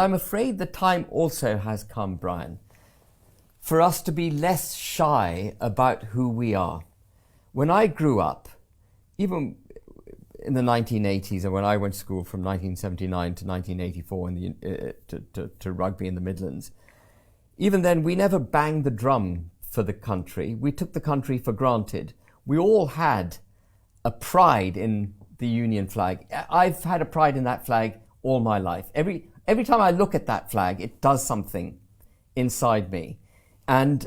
I'm afraid the time also has come, Brian, for us to be less shy about who we are. When I grew up, even in the 1980s, and when I went to school from 1979 to 1984 to rugby in the Midlands, even then we never banged the drum for the country. We took the country for granted. We all had a pride in the Union flag. I've had a pride in that flag all my life. Every time I look at that flag, it does something inside me. And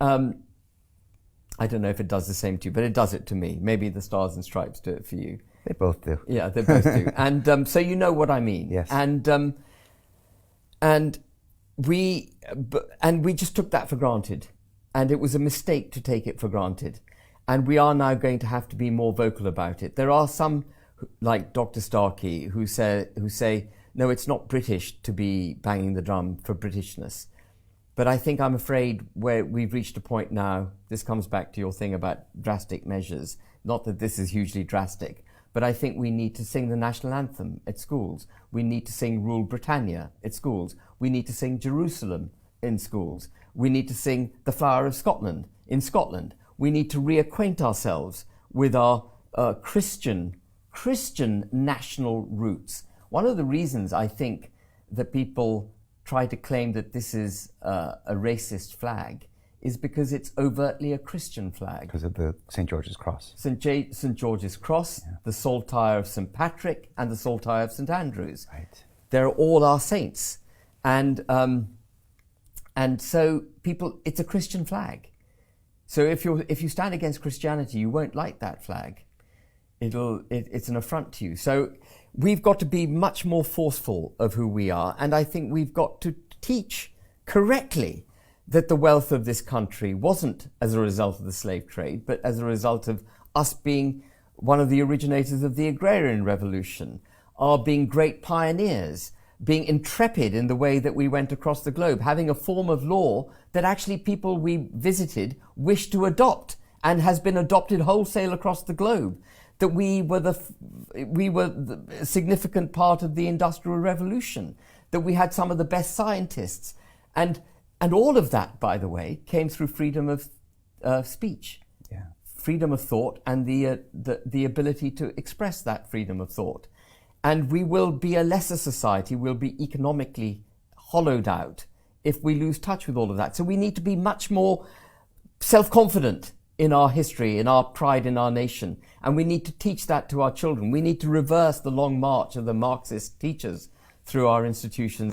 I don't know if it does the same to you, but it does it to me. Maybe the Stars and Stripes do it for you. They both do. Yeah, they both do. And so you know what I mean. Yes. And we just took that for granted. And it was a mistake to take it for granted. And we are now going to have to be more vocal about it. There are some, like Dr. Starkey, who say, no, it's not British to be banging the drum for Britishness. But I think I'm afraid where we've reached a point now, this comes back to your thing about drastic measures. Not that this is hugely drastic, but I think we need to sing the national anthem at schools. We need to sing Rule Britannia at schools. We need to sing Jerusalem in schools. We need to sing The Flower of Scotland in Scotland. We need to reacquaint ourselves with our Christian national roots. One of the reasons I think that people try to claim that this is a racist flag is because it's overtly a Christian flag. Because of the St. George's Cross. St. George's Cross, yeah. The saltire of St. Patrick, and the saltire of St. Andrews. Right. They're all our saints. And so people, it's a Christian flag. So if you stand against Christianity, you won't like that flag. It's an affront to you. So we've got to be much more forceful of who we are. And I think we've got to teach correctly that the wealth of this country wasn't as a result of the slave trade, but as a result of us being one of the originators of the agrarian revolution, our being great pioneers, being intrepid in the way that we went across the globe, having a form of law that actually people we visited wished to adopt and has been adopted wholesale across the globe. That we were the significant part of the Industrial Revolution, that we had some of the best scientists. And all of that, by the way, came through freedom of speech, yeah. Freedom of thought, and the ability to express that freedom of thought. And we will be a lesser society, we'll be economically hollowed out if we lose touch with all of that. So we need to be much more self-confident in our history, in our pride in our nation. And we need to teach that to our children. We need to reverse the long march of the Marxist teachers through our institutions.